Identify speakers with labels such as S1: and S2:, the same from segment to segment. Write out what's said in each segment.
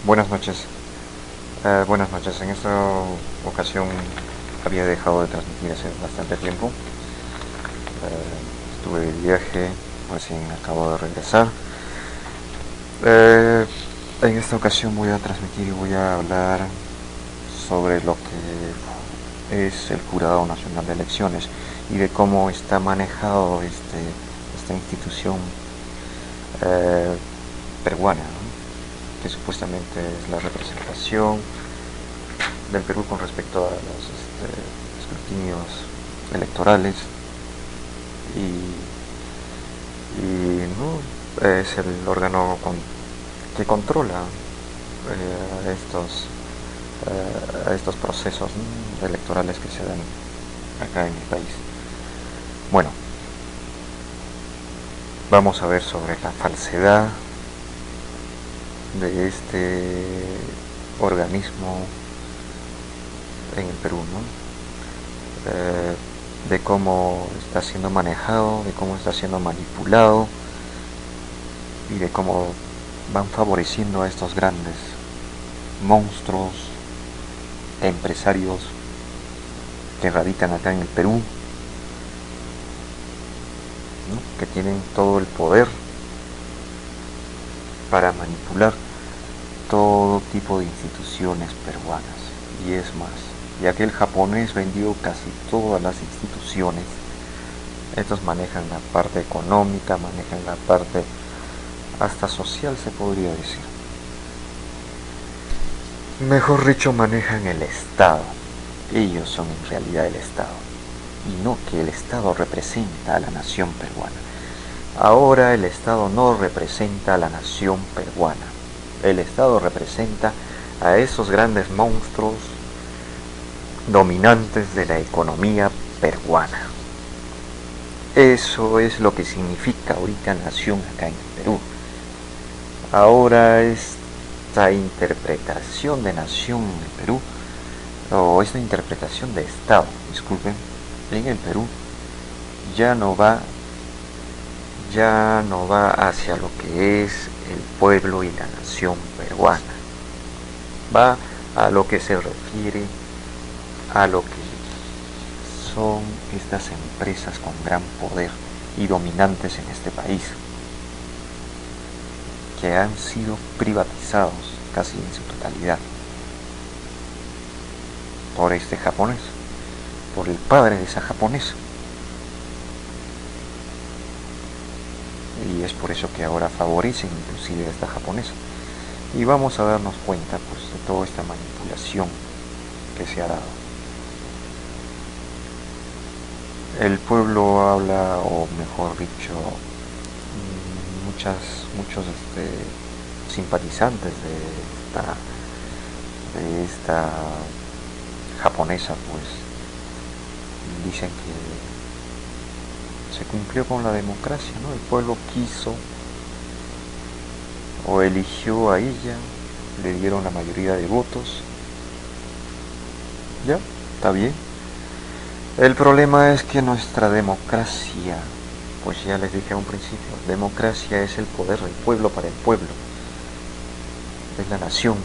S1: Buenas noches. Buenas noches. En esta ocasión había dejado de transmitir hace bastante tiempo. Estuve de viaje, recién acabo de regresar. En esta ocasión voy a transmitir y voy a hablar sobre lo que es el Jurado Nacional de Elecciones y de cómo está manejado esta institución eh, peruana, ¿no? Que supuestamente es la representación del Perú con respecto a los escrutinios electorales no es el órgano que controla a estos procesos, ¿no?, electorales que se dan acá en mi país. Bueno, vamos a ver sobre la falsedad de este organismo en el Perú, ¿no? De cómo está siendo manejado, de cómo está siendo manipulado y de cómo van favoreciendo a estos grandes monstruos empresarios que radican acá en el Perú, ¿no?, que tienen todo el poder para manipular todo tipo de instituciones peruanas. Y es más, ya que el japonés vendió casi todas las instituciones, estos manejan la parte económica, manejan la parte hasta social, se podría decir. Mejor dicho, manejan el Estado. Ellos son en realidad el Estado, y no que el Estado representa a la nación peruana. Ahora el Estado no representa a la nación peruana. El Estado representa a esos grandes monstruos dominantes de la economía peruana. Eso es lo que significa ahorita nación acá en el Perú. Ahora esta interpretación de nación en el Perú, o esta interpretación de Estado, disculpen, en el Perú ya no va hacia lo que es el pueblo y la nación peruana. Va a lo que se refiere a lo que son estas empresas con gran poder y dominantes en este país, que han sido privatizados casi en su totalidad por este japonés, por el padre de esa japonesa. Y es por eso que ahora favorecen inclusive a esta japonesa. Y vamos a darnos cuenta, pues, de toda esta manipulación que se ha dado. El pueblo habla, o mejor dicho, muchos simpatizantes de esta japonesa, pues dicen que se cumplió con la democracia, ¿no? El pueblo quiso o eligió a ella, le dieron la mayoría de votos, ya, está bien. El problema es que nuestra democracia, pues ya les dije a un principio, democracia es el poder del pueblo para el pueblo, es la nación,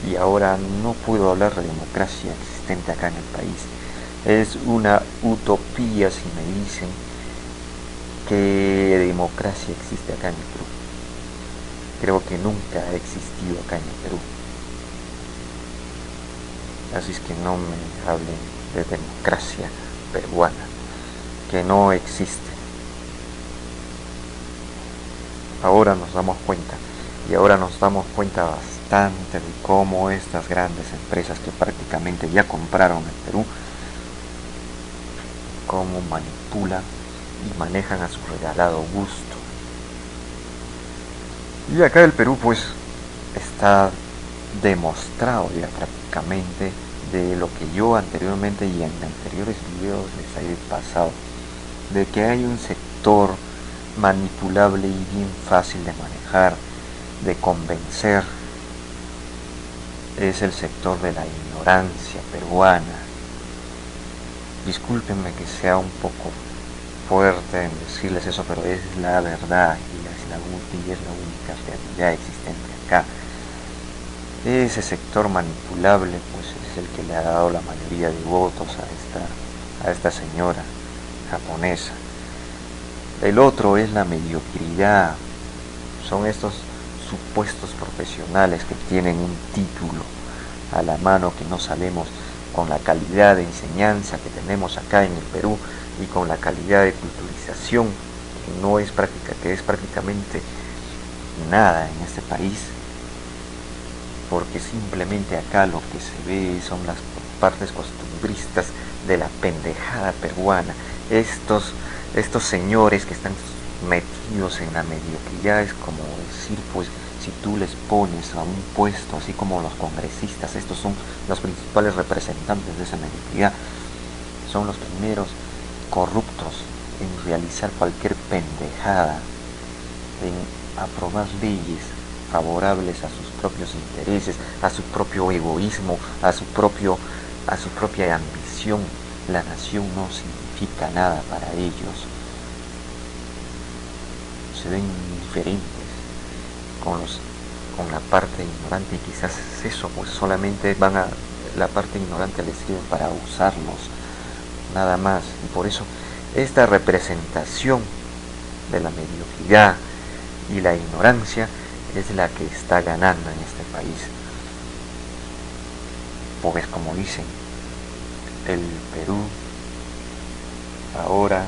S1: y ahora no puedo hablar de democracia existente acá en el país. Es una utopía si me dicen que democracia existe acá en el Perú. Creo que nunca ha existido acá en el Perú. Así es que no me hablen de democracia peruana, que no existe. Ahora nos damos cuenta, y ahora nos damos cuenta bastante de cómo estas grandes empresas que prácticamente ya compraron el Perú, cómo manipulan y manejan a su regalado gusto. Y acá el Perú, pues, está demostrado ya prácticamente de lo que yo anteriormente y en anteriores videos les he pasado, de que hay un sector manipulable y bien fácil de manejar, de convencer. Es el sector de la ignorancia peruana. Discúlpenme que sea un poco fuerte en decirles eso, pero es la verdad y es la única realidad existente acá. Ese sector manipulable pues es el que le ha dado la mayoría de votos a esta señora japonesa. El otro es la mediocridad. Son estos supuestos profesionales que tienen un título a la mano, que no sabemos, con la calidad de enseñanza que tenemos acá en el Perú y con la calidad de culturización que no es práctica, que es prácticamente nada en este país, porque simplemente acá lo que se ve son las partes costumbristas de la pendejada peruana. Estos señores que están metidos en la mediocridad, es como decir, pues, si tú les pones a un puesto, así como los congresistas, estos son los principales representantes de esa mediocridad, son los primeros corruptos en realizar cualquier pendejada, en aprobar leyes favorables a sus propios intereses, a su propio egoísmo, a su propia ambición. La nación no significa nada para ellos. Se ven indiferentes con la parte ignorante, y quizás es eso, pues solamente la parte ignorante les sirve para usarlos, nada más. Y por eso esta representación de la mediocridad y la ignorancia es la que está ganando en este país. Pues como dicen, el Perú ahora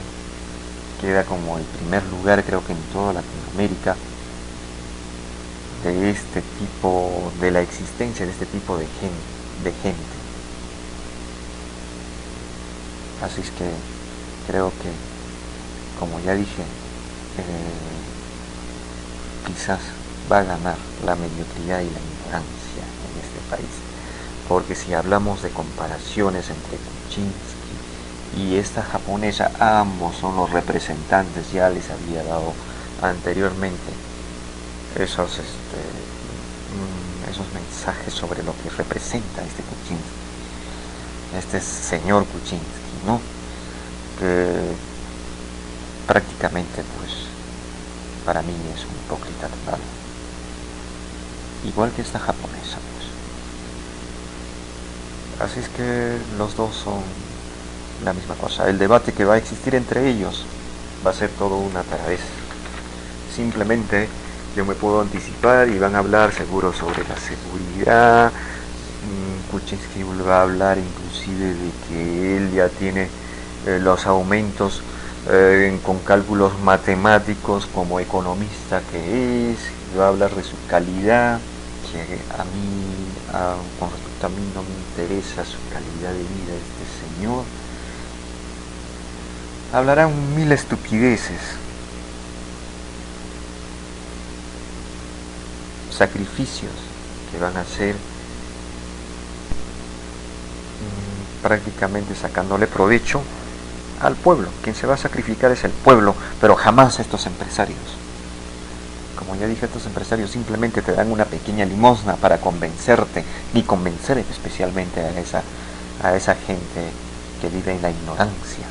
S1: queda como el primer lugar, creo que en toda Latinoamérica, de este tipo, de la existencia de este tipo de gente. Así es que creo que, como ya dije, quizás va a ganar la mediocridad y la ignorancia en este país. Porque si hablamos de comparaciones entre Kuczynski y esta japonesa, ambos son los representantes, ya les había dado anteriormente esos mensajes sobre lo que representa este Kuczynski, este señor Kuczynski, ¿no? Que prácticamente, pues, para mí es un hipócrita total, igual que esta japonesa, pues. Así es que los dos son la misma cosa. El debate que va a existir entre ellos va a ser todo una taradez. Simplemente yo me puedo anticipar y van a hablar seguro sobre la seguridad. Kuczynski va a hablar inclusive de que él ya tiene los aumentos con cálculos matemáticos como economista que es. Va a hablar de su calidad, que a mí, con respecto a mí, no me interesa su calidad de vida de este señor. Hablarán mil estupideces, sacrificios que van a hacer, prácticamente sacándole provecho al pueblo. Quien se va a sacrificar es el pueblo, pero jamás estos empresarios. Como ya dije, estos empresarios simplemente te dan una pequeña limosna para convencerte, y convencer especialmente a esa gente que vive en la ignorancia.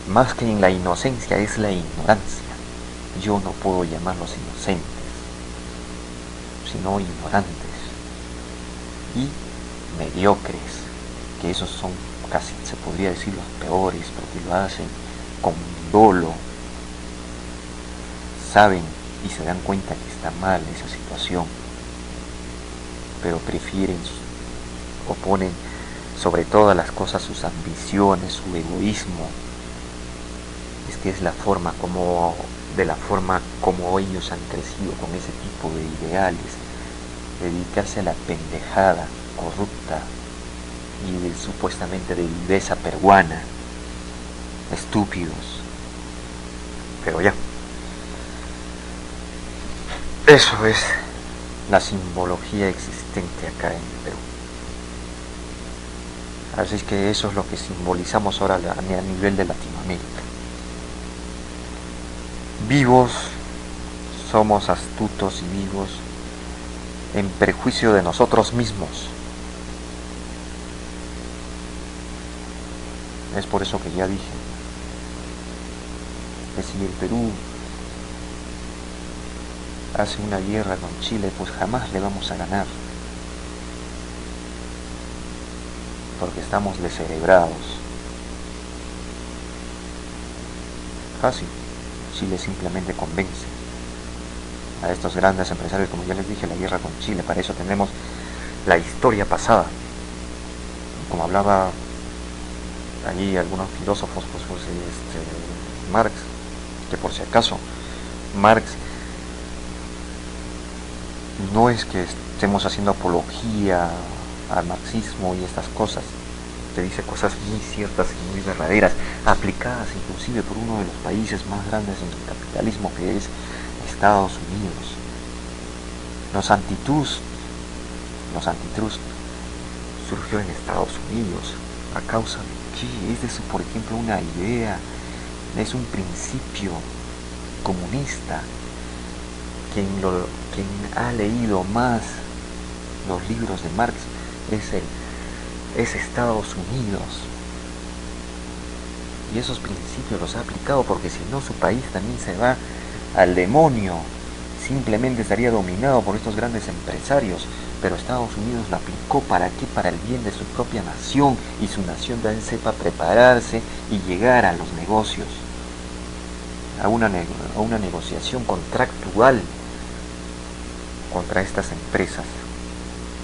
S1: Más que en la inocencia, es la ignorancia. Yo no puedo llamarlos inocentes, sino ignorantes y mediocres, que esos son casi, se podría decir, los peores, porque lo hacen con dolo, saben y se dan cuenta que está mal esa situación, pero prefieren o ponen sobre todas las cosas sus ambiciones, su egoísmo. Es que es la forma como ellos han crecido con ese tipo de ideales, dedicarse a la pendejada corrupta y supuestamente de viveza peruana. Estúpidos. Pero ya, eso es la simbología existente acá en el Perú. Así es que eso es lo que simbolizamos ahora a nivel de Latinoamérica. Vivos, somos astutos y vivos en perjuicio de nosotros mismos. Es por eso que ya dije que si el Perú hace una guerra con Chile, pues jamás le vamos a ganar, porque estamos descerebrados. Fácil, Chile simplemente convence a estos grandes empresarios, como ya les dije, la guerra con Chile. Para eso tenemos la historia pasada. Como hablaba allí algunos filósofos, pues Marx, que por si acaso, Marx no es que estemos haciendo apología al marxismo y estas cosas, te dice cosas muy ciertas y muy verdaderas, aplicadas inclusive por uno de los países más grandes en el capitalismo, que es Estados Unidos. Los antitrust surgió en Estados Unidos. ¿A causa de qué? Es eso, por ejemplo, una idea, es un principio comunista. Quien ha leído más los libros de Marx es Estados Unidos. Y esos principios los ha aplicado, porque si no, su país también se va al demonio. Simplemente estaría dominado por estos grandes empresarios. Pero Estados Unidos lo aplicó, ¿para qué? Para el bien de su propia nación, y su nación también sepa prepararse y llegar a los negocios, a una negociación contractual contra estas empresas,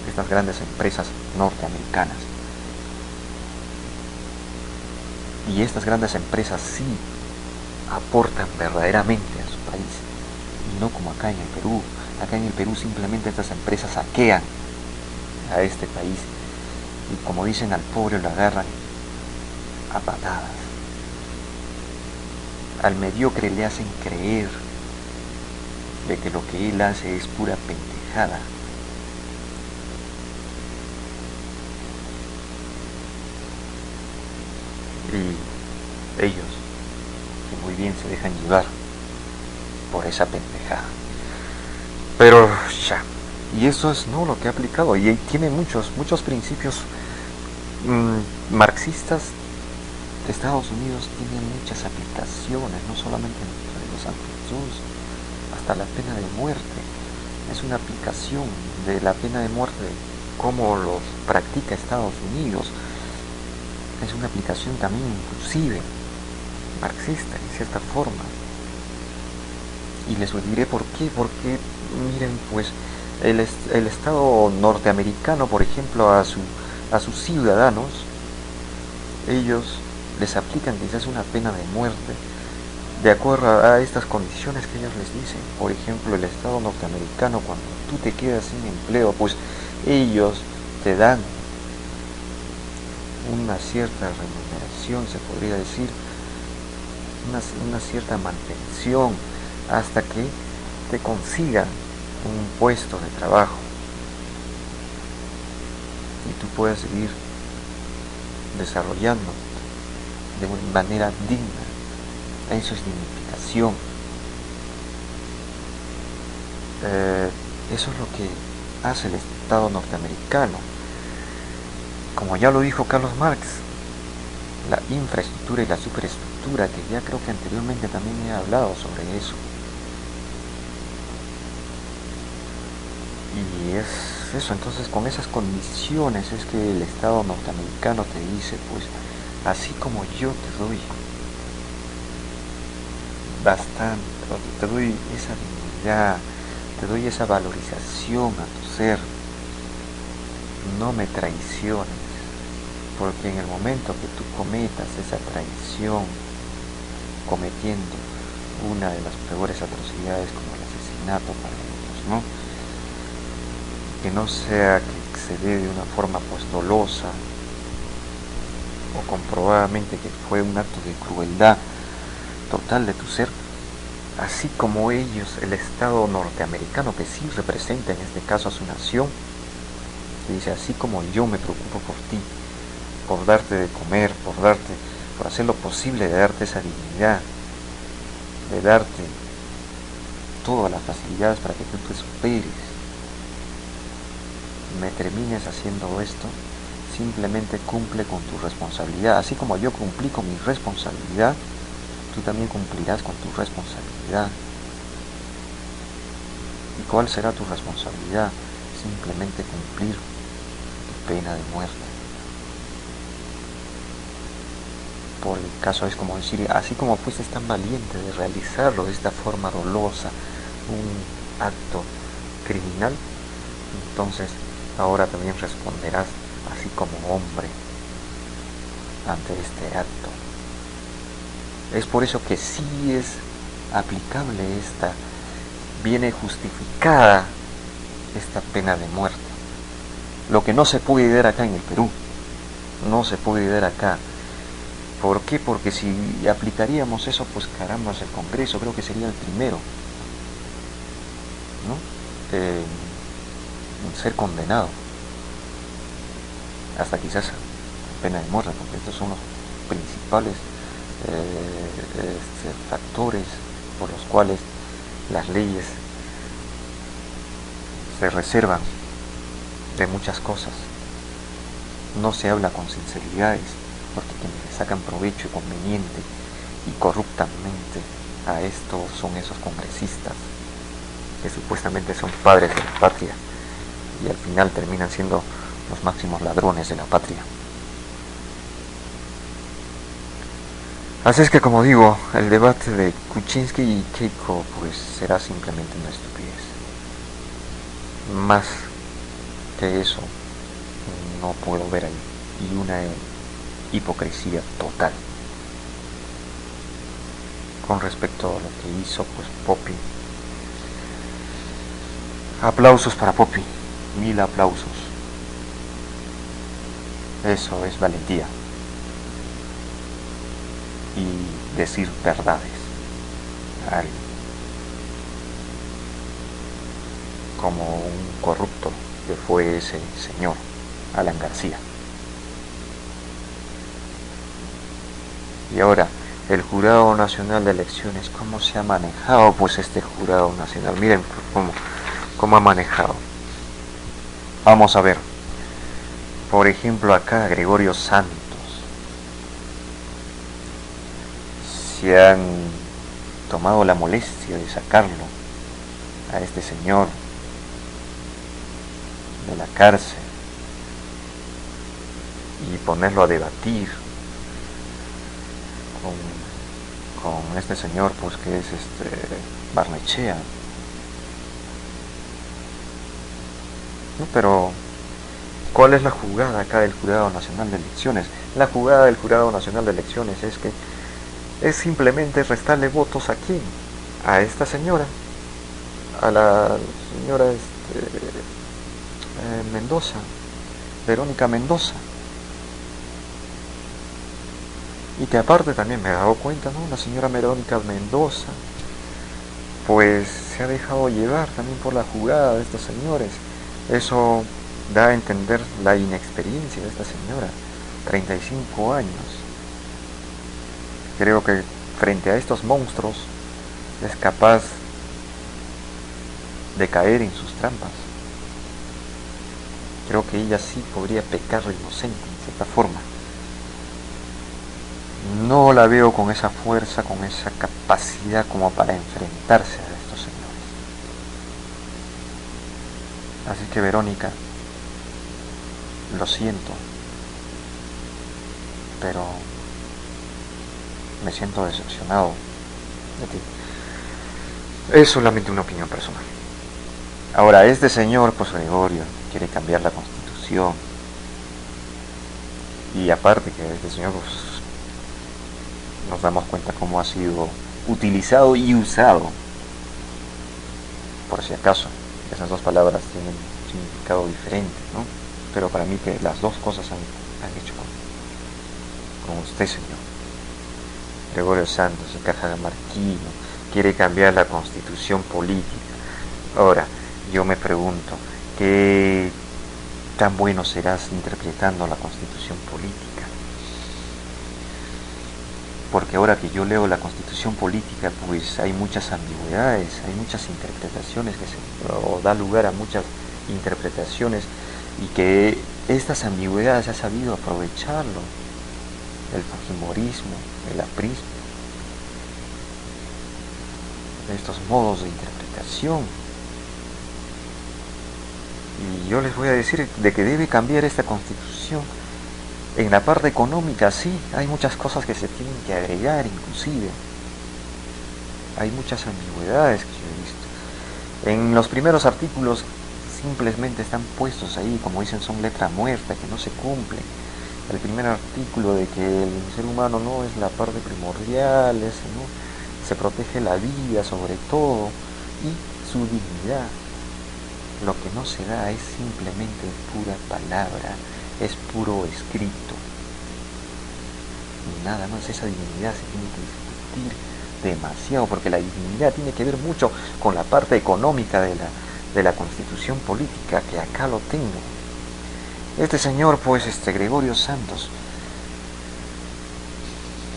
S1: estas grandes empresas norteamericanas. Y estas grandes empresas sí aportan verdaderamente a su país, y no como acá en el Perú. Acá en el Perú simplemente estas empresas saquean a este país, y como dicen, al pobre lo agarran a patadas. Al mediocre le hacen creer de que lo que él hace es pura pendejada. Y ellos, que muy bien se dejan llevar por esa pendejada. Pero ya, y eso es no lo que ha aplicado, y tiene muchos principios marxistas. De Estados Unidos tiene muchas aplicaciones, no solamente dentro de los antitrust, hasta la pena de muerte. Es una aplicación de la pena de muerte, como los practica Estados Unidos. Es una aplicación también inclusive marxista, en cierta forma. Y les diré por qué. Porque, miren, pues el Estado norteamericano, por ejemplo, a sus ciudadanos, ellos les aplican quizás una pena de muerte de acuerdo a estas condiciones que ellos les dicen. Por ejemplo, el Estado norteamericano, cuando tú te quedas sin empleo, pues ellos te dan una cierta remuneración, se podría decir, una cierta mantención, hasta que te consigan un puesto de trabajo y tú puedas seguir desarrollando de una manera digna. Eso es dignificación. Eso es lo que hace el Estado norteamericano. Como ya lo dijo Carlos Marx, la infraestructura y la superestructura, que ya creo que anteriormente también he hablado sobre eso. Y es eso, entonces con esas condiciones es que el Estado norteamericano te dice, pues, así como yo te doy bastante, te doy esa dignidad, te doy esa valorización a tu ser, no me traiciones, porque en el momento que tú cometas esa traición, cometiendo una de las peores atrocidades como el asesinato para ellos, ¿no? Que no sea que se dé de una forma pues dolosa o comprobadamente que fue un acto de crueldad total de tu ser, así como ellos, el Estado norteamericano, que sí representa en este caso a su nación, dice, así como yo me preocupo por ti, por darte de comer, por hacer lo posible de darte esa dignidad, de darte todas las facilidades para que tú te superes, me termines haciendo esto, simplemente cumple con tu responsabilidad. Así como yo cumplí con mi responsabilidad, tú también cumplirás con tu responsabilidad. cuál será tu responsabilidad? Simplemente cumplir tu pena de muerte. Por el caso es como decir, así como fuiste tan valiente de realizarlo de esta forma dolosa, un acto criminal, entonces ahora también responderás así como hombre ante este acto. Es por eso que sí es aplicable viene justificada esta pena de muerte. Lo que no se puede dar acá en el Perú, no se puede dar acá. ¿Por qué? Porque si aplicaríamos eso, pues caramba, el Congreso creo que sería el primero, ¿no? En ser condenado, hasta quizás pena de muerte, porque estos son los principales factores por los cuales las leyes se reservan de muchas cosas. No se habla con sinceridades, porque quienes le sacan provecho conveniente y corruptamente a esto son esos congresistas que supuestamente son padres de la patria y al final terminan siendo los máximos ladrones de la patria. Así es que, como digo, el debate de Kuczynski y Keiko pues será simplemente una estupidez. Más que eso no puedo ver ahí, y una hipocresía total con respecto a lo que hizo pues Poppy. Aplausos para Poppy, 1000 aplausos. Eso es valentía y decir verdades a alguien, como un corrupto que fue ese señor Alan García. Y ahora, el Jurado Nacional de Elecciones, ¿cómo se ha manejado pues este Jurado Nacional? Miren cómo ha manejado. Vamos a ver. Por ejemplo, acá Gregorio Santos. Se han tomado la molestia de sacarlo a este señor de la cárcel y ponerlo a debatir con este señor pues que es Barnechea. ¿No? Pero ¿cuál es la jugada acá del Jurado Nacional de Elecciones? La jugada del Jurado Nacional de Elecciones es que es simplemente restarle votos a quién, a esta señora, a la señora Mendoza, Verónica Mendoza. Y que aparte también me he dado cuenta, ¿no? La señora Verónica Mendoza pues se ha dejado llevar también por la jugada de estos señores. Eso da a entender la inexperiencia de esta señora, 35 años. Creo que frente a estos monstruos es capaz de caer en sus trampas. Creo que ella sí podría pecar inocente en cierta forma. No la veo con esa fuerza, con esa capacidad como para enfrentarse a estos señores. Así que Verónica, lo siento, pero me siento decepcionado de ti. Es solamente una opinión personal. Ahora, este señor, pues Gregorio, quiere cambiar la Constitución. Y aparte que este señor, pues, nos damos cuenta cómo ha sido utilizado y usado. Por si acaso, esas dos palabras tienen un significado diferente, ¿no? Pero para mí que las dos cosas han hecho con usted, señor. Gregorio Santos, de Cajamarquino, quiere cambiar la Constitución política. Ahora, yo me pregunto, ¿qué tan bueno serás interpretando la Constitución política? Porque ahora que yo leo la Constitución política, pues hay muchas ambigüedades, hay muchas interpretaciones o da lugar a muchas interpretaciones, y que estas ambigüedades se ha sabido aprovecharlo el fujimorismo, el aprismo, estos modos de interpretación. Y yo les voy a decir de que debe cambiar esta constitución. En la parte económica sí, hay muchas cosas que se tienen que agregar inclusive. Hay muchas ambigüedades que yo he visto. En los primeros artículos simplemente están puestos ahí, como dicen, son letra muerta, que no se cumplen. El primer artículo de que el ser humano no es la parte primordial, ¿no? Se protege la vida sobre todo y su dignidad. Lo que no se da es simplemente pura palabra, es puro escrito. Y nada más, esa dignidad se tiene que discutir demasiado, porque la dignidad tiene que ver mucho con la parte económica de la constitución política, que acá lo tengo. Este señor, pues, Gregorio Santos,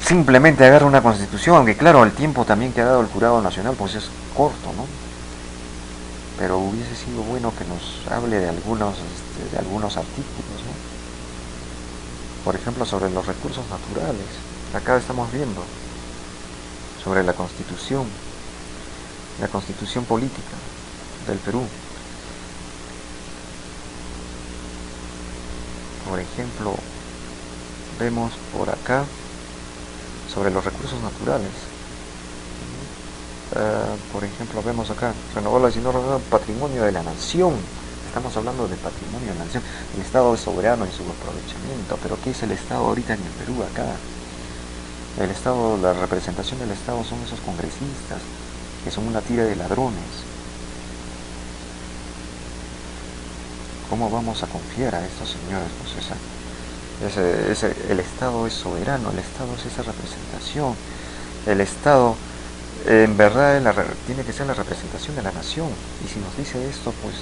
S1: simplemente agarra una constitución, aunque claro, el tiempo también que ha dado el Jurado Nacional, pues es corto, ¿no? Pero hubiese sido bueno que nos hable de algunos artículos, ¿no? Por ejemplo, sobre los recursos naturales. Acá estamos viendo sobre la constitución política del Perú. Por ejemplo, vemos por acá sobre los recursos naturales. Por ejemplo, vemos acá, renovar y no renovar patrimonio de la nación. Estamos hablando de patrimonio de la nación. El Estado es soberano en su aprovechamiento. Pero ¿qué es el Estado ahorita en el Perú acá? El Estado, la representación del Estado son esos congresistas que son una tira de ladrones. ¿Cómo vamos a confiar a estos señores? Pues el Estado es soberano, el Estado es esa representación. El Estado en verdad tiene que ser la representación de la nación. Y si nos dice esto, pues,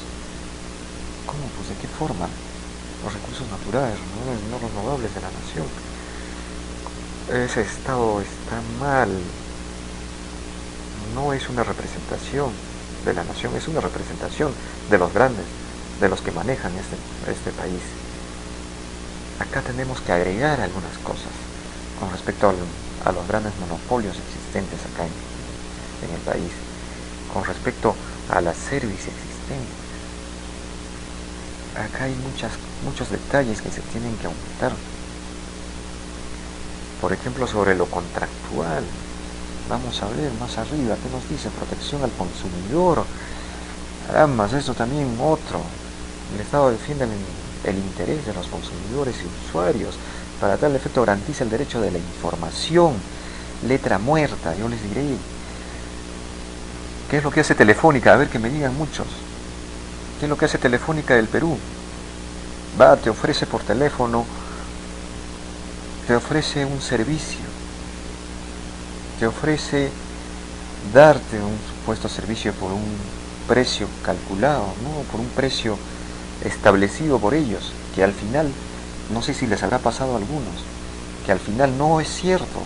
S1: ¿cómo? Pues, ¿de qué forma? Los recursos naturales, no renovables de la nación. Ese Estado está mal. No es una representación de la nación, es una representación de los grandes, de los que manejan este país. Acá tenemos que agregar algunas cosas con respecto a los grandes monopolios existentes acá en el país, con respecto a la cerviz existente. Acá hay muchos detalles que se tienen que aumentar. Por ejemplo, sobre lo contractual. Vamos a ver más arriba, ¿qué nos dice? Protección al consumidor. Caramba, eso también otro. El Estado defiende el interés de los consumidores y usuarios. Para tal efecto garantiza el derecho de la información. Letra muerta, yo les diré. ¿Qué es lo que hace Telefónica? A ver, que me digan muchos. ¿Qué es lo que hace Telefónica del Perú? Va, te ofrece por teléfono, te ofrece un servicio, te ofrece darte un supuesto servicio por un precio calculado, ¿no? Por un precio establecido por ellos, que al final, no sé si les habrá pasado a algunos, que al final no es cierto.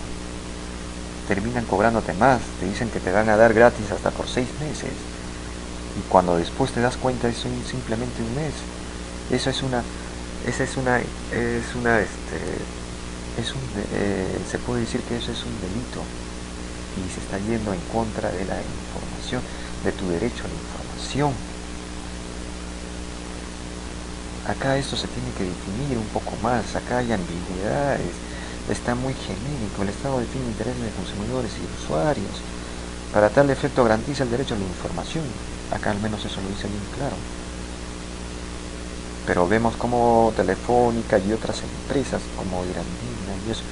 S1: Terminan cobrándote más, te dicen que te van a dar gratis hasta por 6 meses. Y cuando después te das cuenta es simplemente un mes. Eso se puede decir que eso es un delito y se está yendo en contra de la información, de tu derecho a la información. Acá esto se tiene que definir un poco más, acá hay ambigüedades, está muy genérico. El Estado define intereses de consumidores y usuarios. Para tal efecto garantiza el derecho a la información. Acá al menos eso lo dice bien claro. Pero vemos como Telefónica y otras empresas como Irandina y eso.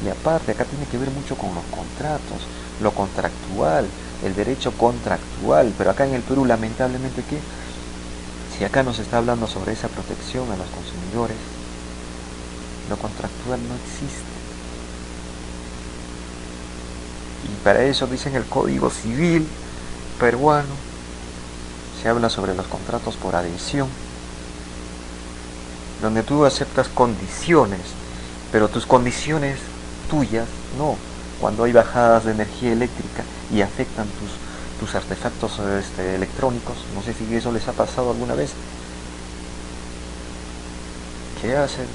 S1: Y aparte acá tiene que ver mucho con los contratos, lo contractual, el derecho contractual. Pero acá en el Perú, lamentablemente, ¿qué? Si acá nos está hablando sobre esa protección a los consumidores, lo contractual no existe. Y para eso dicen el Código Civil peruano, se habla sobre los contratos por adhesión, donde tú aceptas condiciones, pero tus condiciones tuyas no. Cuando hay bajadas de energía eléctrica y afectan tus artefactos electrónicos, no sé si eso les ha pasado alguna vez. ¿Qué hacen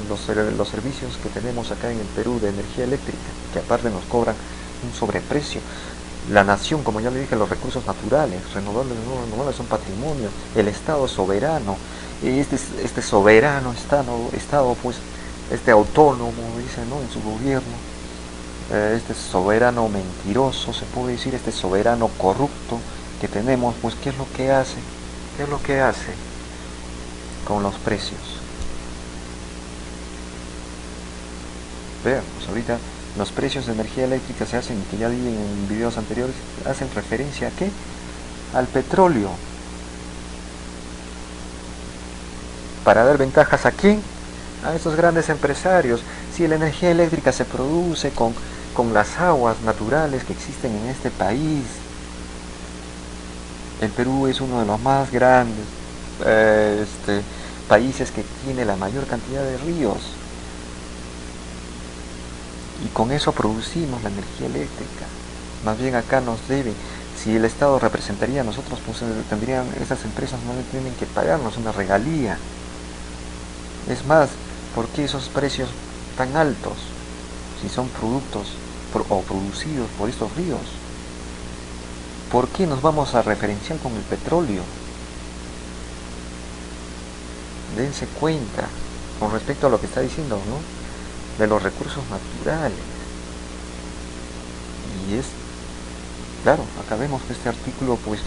S1: los servicios que tenemos acá en el Perú de energía eléctrica? Que aparte nos cobran un sobreprecio. La nación, como ya le dije, los recursos naturales, renovables, no renovables son patrimonio, el Estado es soberano, y este soberano Estado, pues, este autónomo, dice, ¿no? En su gobierno, este soberano mentiroso, se puede decir, este soberano corrupto que tenemos, pues, ¿qué es lo que hace? ¿Qué es lo que hace con los precios? Vean, pues ahorita los precios de energía eléctrica se hacen, que ya di en videos anteriores, hacen referencia a ¿qué? Al petróleo. ¿Para dar ventajas a quién? A esos grandes empresarios. Si la energía eléctrica se produce con las aguas naturales que existen en este país, el Perú es uno de los más grandes países que tiene la mayor cantidad de ríos, y con eso producimos la energía eléctrica. Más bien acá nos debe, si el Estado representaría a nosotros, pues tendrían, esas empresas no tienen que pagarnos una regalía. Es más, ¿por qué esos precios tan altos si son productos o producidos por estos ríos? ¿Por qué nos vamos a referenciar con el petróleo? Dense cuenta con respecto a lo que está diciendo, ¿no? De los recursos naturales. Y es, claro, acá vemos que este artículo pues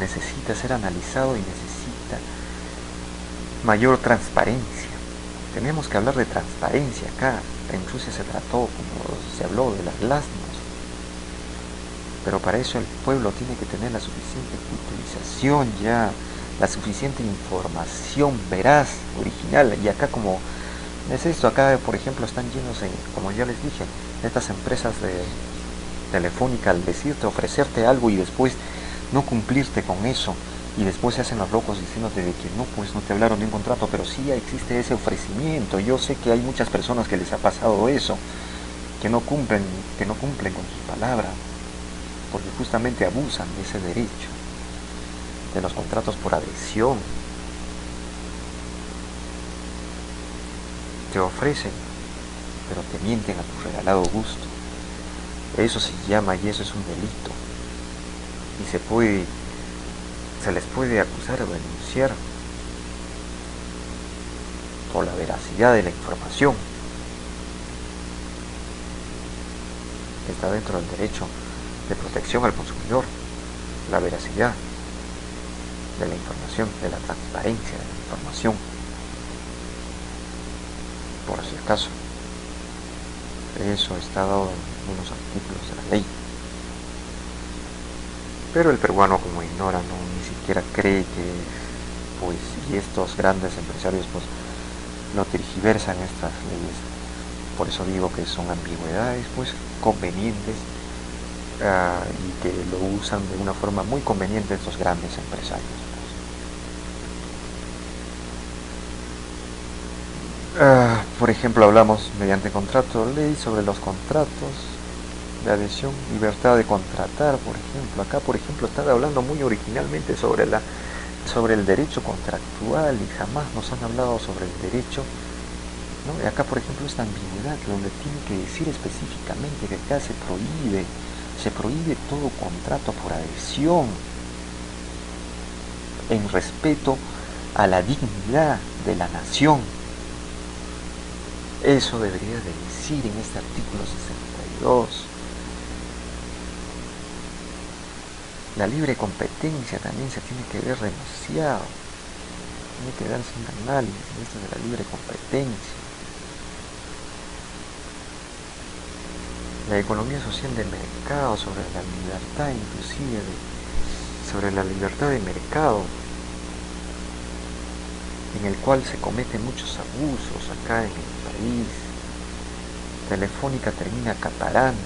S1: necesita ser analizado y necesita mayor transparencia. Tenemos que hablar de transparencia acá. En Rusia se trató, como se habló, de las lasnos. Pero para eso el pueblo tiene que tener la suficiente culturización ya, la suficiente información veraz, original. Y acá como es esto, acá por ejemplo están llenos, como ya les dije, estas empresas de telefónica, al decirte, ofrecerte algo y después no cumplirte con eso, y después se hacen los locos diciéndote de que no, pues no te hablaron de un contrato, pero sí existe ese ofrecimiento. Yo sé que hay muchas personas que les ha pasado eso, que no cumplen con sus palabras, porque justamente abusan de ese derecho, de los contratos por adhesión. Te ofrecen, pero te mienten a tu regalado gusto. Eso se llama, y eso es un delito, y se les puede acusar o denunciar por la veracidad de la información. Está dentro del derecho de protección al consumidor, la veracidad de la información, de la transparencia de la información. Por si acaso, eso está dado en unos artículos de la ley. Pero el peruano, como ignora, no ni siquiera cree que, pues, y estos grandes empresarios pues no tergiversan estas leyes. Por eso digo que son ambigüedades pues convenientes, y que lo usan de una forma muy conveniente estos grandes empresarios. Por ejemplo, hablamos mediante contrato de ley sobre los contratos de adhesión, libertad de contratar, por ejemplo. Acá, por ejemplo, están hablando muy originalmente sobre el derecho contractual, y jamás nos han hablado sobre el derecho, ¿no? Y acá, por ejemplo, esta ambigüedad, donde tiene que decir específicamente que acá se prohíbe todo contrato por adhesión, en respeto a la dignidad de la nación. Eso debería de decir en este artículo 62. La libre competencia también se tiene que ver demasiado. Tiene que darse un análisis de esto de la libre competencia. La economía social de mercado, sobre la libertad, inclusive sobre la libertad de mercado, en el cual se cometen muchos abusos acá en el país. Telefónica termina acaparando,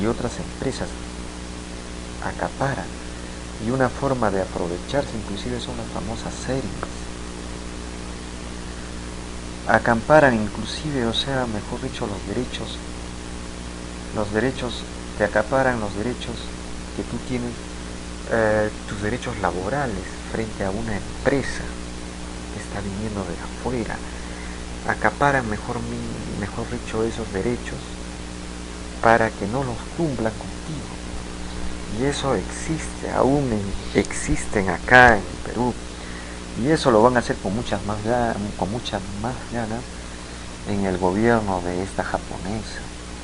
S1: y otras empresas acaparan, y una forma de aprovecharse inclusive son las famosas series. Acaparan inclusive, o sea, mejor dicho, los derechos, te acaparan los derechos que tú tienes, tus derechos laborales frente a una empresa que está viniendo de afuera. Acaparan, mejor dicho, esos derechos para que no los cumplan contigo. Y eso existe, aún existen acá en el Perú. Y eso lo van a hacer con mucha más ganas en el gobierno de esta japonesa.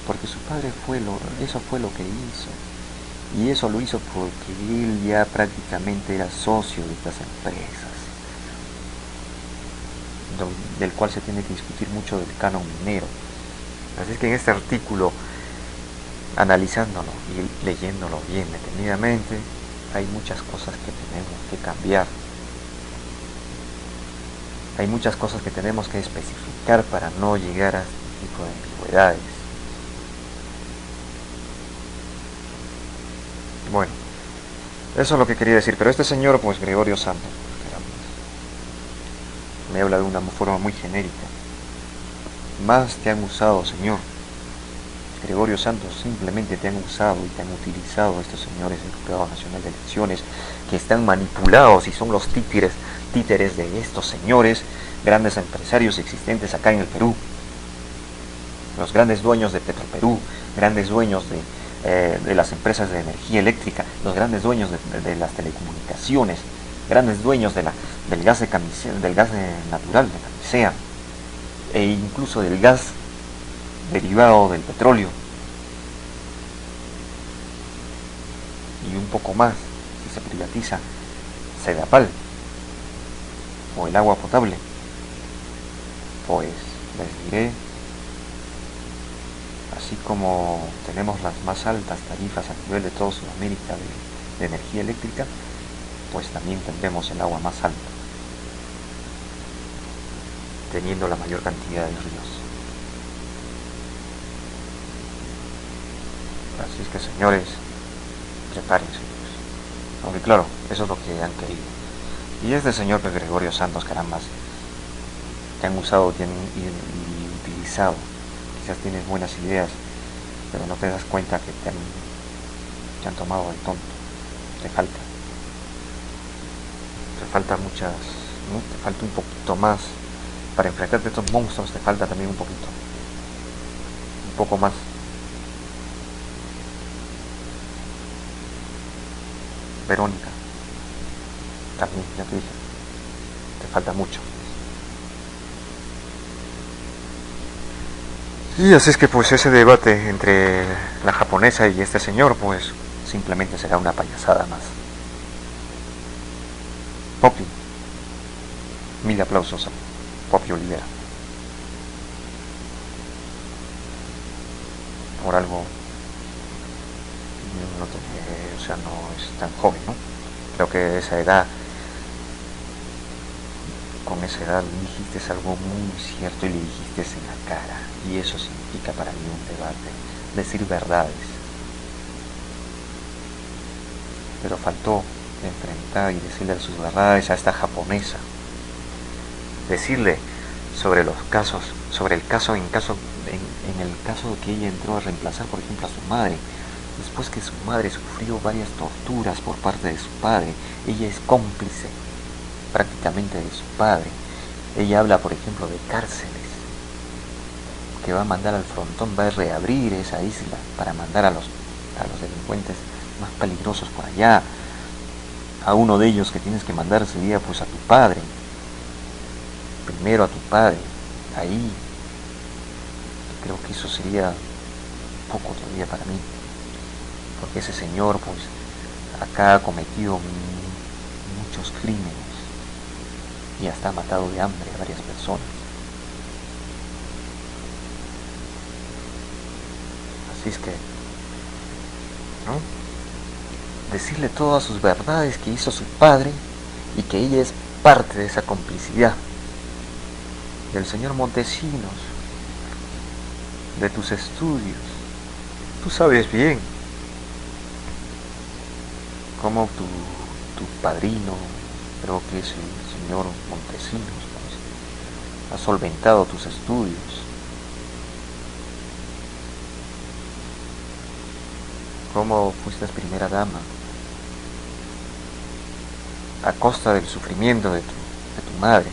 S1: Porque su padre eso fue lo que hizo. Y eso lo hizo porque él ya prácticamente era socio de estas empresas, del cual se tiene que discutir mucho del canon minero. Así es que en este artículo, analizándolo y leyéndolo bien detenidamente, hay muchas cosas que tenemos que cambiar. Hay muchas cosas que tenemos que especificar para no llegar a este tipo de ambigüedades. Bueno, eso es lo que quería decir, pero este señor, pues Gregorio Santos, me habla de una forma muy genérica. Más te han usado, señor. Gregorio Santos, simplemente te han usado y te han utilizado estos señores del Jurado Nacional de Elecciones, que están manipulados y son los títeres de estos señores, grandes empresarios existentes acá en el Perú. Los grandes dueños de Petroperú, grandes dueños de las empresas de energía eléctrica, los grandes dueños de las telecomunicaciones, grandes dueños del gas natural de camisea, e incluso del gas derivado del petróleo, y un poco más si se privatiza Sedapal o el agua potable. Pues les diré, así como tenemos las más altas tarifas a nivel de toda Sudamérica de energía eléctrica, pues también tendremos el agua más alta, teniendo la mayor cantidad de ríos. Así es que, señores, prepárense. Aunque claro, eso es lo que han querido. Y este señor pues, Gregorio Santos, carambas, te han usado y utilizado. Quizás tienes buenas ideas, pero no te das cuenta que te han tomado de tonto. Te falta muchas, ¿no? Te falta un poquito más. Para enfrentarte a estos monstruos te falta también un poquito. Un poco más. Verónica, también, ya te dije, te falta mucho. Y así es que pues ese debate entre la japonesa y este señor pues simplemente será una payasada más. Poppy, 1000 aplausos a Poppy Olivera. Por algo, no es tan joven, ¿no? Creo que con esa edad le dijiste algo muy cierto y le dijiste en la cara. Y eso significa para mí un debate, decir verdades. Pero faltó enfrentar y decirle sus verdades a esta japonesa. Decirle sobre los casos, sobre el caso en el caso de que ella entró a reemplazar, por ejemplo, a su madre. Después que su madre sufrió varias torturas por parte de su padre, ella es cómplice prácticamente de su padre. Ella habla, por ejemplo, de cárceles, que va a mandar al frontón, va a reabrir esa isla para mandar a los delincuentes más peligrosos por allá. A uno de ellos que tienes que mandar sería pues a tu padre. Primero a tu padre. Ahí creo que eso sería poco todavía para mí. Porque ese señor pues acá ha cometido muchos crímenes y hasta ha matado de hambre a varias personas. Así es que, ¿no? Decirle todas sus verdades que hizo su padre y que ella es parte de esa complicidad. Del señor Montesinos, de tus estudios. Tú sabes bien cómo tu padrino, creo que es el señor Montesinos, pues, ha solventado tus estudios. Cómo fuiste primera dama a costa del sufrimiento de tu madre.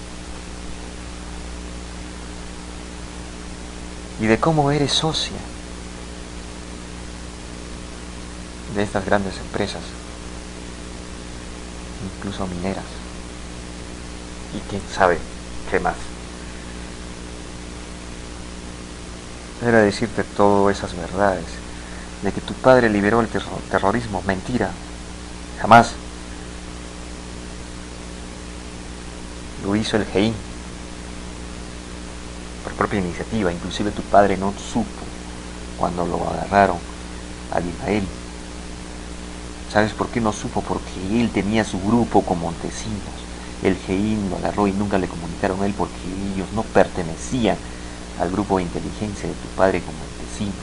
S1: Y de cómo eres socia de estas grandes empresas, incluso mineras, y quién sabe qué más. Era decirte todas esas verdades, de que tu padre liberó el terrorismo, mentira, jamás. Lo hizo el GEIN, por propia iniciativa, inclusive tu padre no supo cuando lo agarraron al Ismael. ¿Sabes por qué no supo? Porque él tenía su grupo con Montesinos. El GEIN lo agarró y nunca le comunicaron a él porque ellos no pertenecían al grupo de inteligencia de tu padre con Montesinos,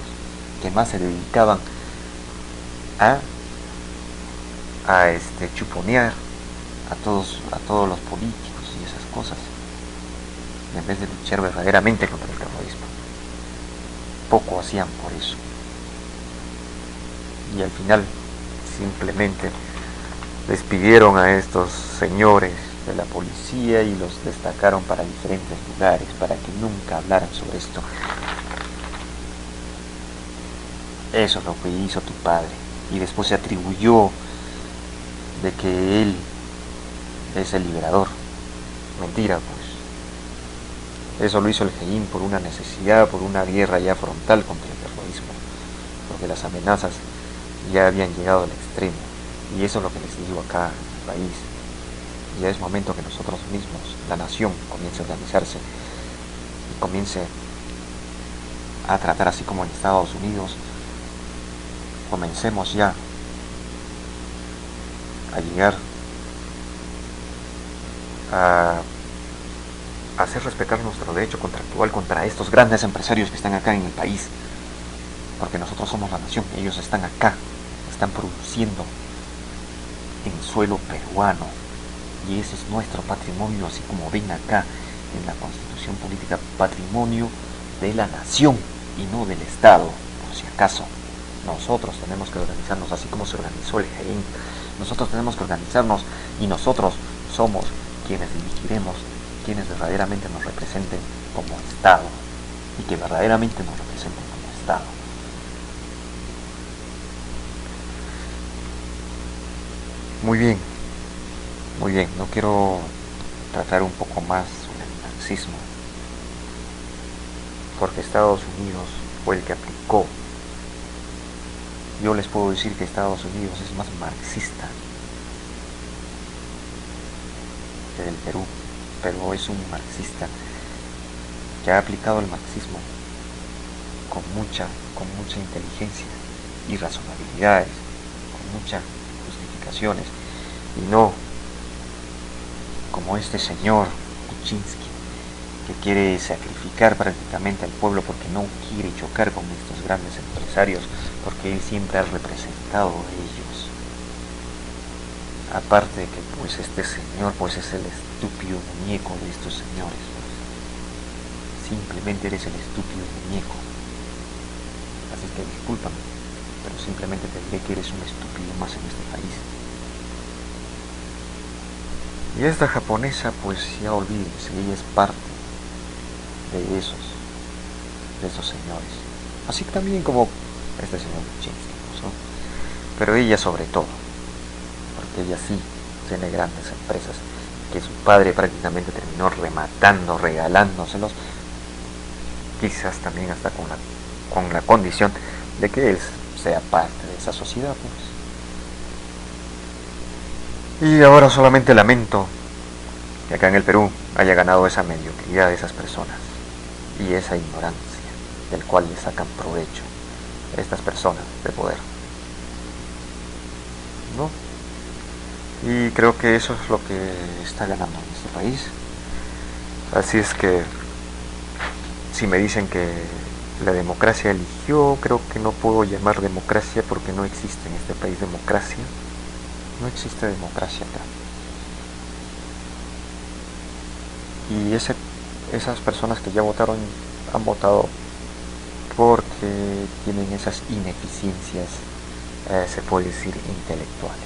S1: que más se dedicaban a chuponear a todos los políticos y esas cosas, en vez de luchar verdaderamente contra el terrorismo. Poco hacían por eso. Y al final simplemente despidieron a estos señores de la policía y los destacaron para diferentes lugares para que nunca hablaran sobre esto. Eso es lo que hizo tu padre, y después se atribuyó de que él es el liberador. Mentira, pues. Eso lo hizo el GEIN por una necesidad, por una guerra ya frontal contra el terrorismo, porque las amenazas ya habían llegado al extremo. Y eso es lo que les digo acá en el país. Ya es momento que nosotros mismos, la nación, comience a organizarse y comience a tratar así como en Estados Unidos. Comencemos ya a llegar a hacer respetar nuestro derecho contractual contra estos grandes empresarios que están acá en el país, porque nosotros somos la nación, ellos están acá, están produciendo en suelo peruano, y ese es nuestro patrimonio, así como ven acá en la Constitución Política, patrimonio de la nación y no del Estado. Por si acaso, nosotros tenemos que organizarnos así como se organizó el GEIN. Nosotros tenemos que organizarnos, y nosotros somos quienes dirigiremos, quienes verdaderamente nos representen como Estado, y que verdaderamente nos representen como Estado. Muy bien, no quiero tratar un poco más sobre el marxismo, porque Estados Unidos fue el que aplicó. Yo les puedo decir que Estados Unidos es más marxista que del Perú, pero es un marxista que ha aplicado el marxismo con mucha inteligencia y razonabilidades, con muchas justificaciones, y no como este señor Kuczynski, que quiere sacrificar prácticamente al pueblo porque no quiere chocar con estos grandes empresarios, porque él siempre ha representado a ellos. Aparte de que pues este señor pues es el estúpido muñeco de estos señores, pues. Simplemente eres el estúpido muñeco. Así que discúlpame, pero simplemente te diré que eres un estúpido más en este país. Y esta japonesa, pues ya olvídense, ella es parte de esos señores. Así también como este señor Kuczynski, ¿no? Pero ella sobre todo, porque ella sí tiene grandes empresas, que su padre prácticamente terminó rematando, regalándoselos, quizás también hasta con la condición de que él sea parte de esa sociedad, pues. Y ahora solamente lamento que acá en el Perú haya ganado esa mediocridad de esas personas y esa ignorancia del cual le sacan provecho estas personas de poder, ¿no? Y creo que eso es lo que está ganando en este país. Así es que si me dicen que la democracia eligió, creo que no puedo llamar democracia porque no existe en este país democracia. No existe democracia acá. Y esas personas que ya votaron han votado porque tienen esas ineficiencias, se puede decir, intelectuales.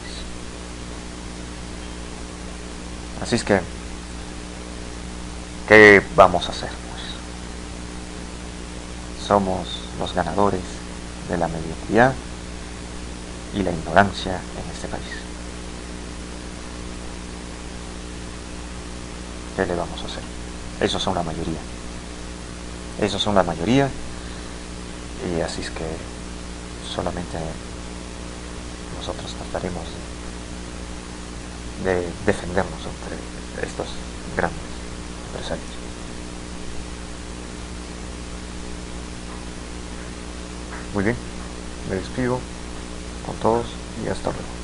S1: Así es que, ¿qué vamos a hacer? Pues somos los ganadores de la mediocridad, y la ignorancia en este país. ¿Qué le vamos a hacer? Esos son la mayoría. Esos son la mayoría, y así es que solamente nosotros trataremos de defendernos entre estos grandes empresarios. Muy bien, me despido con todos y hasta luego.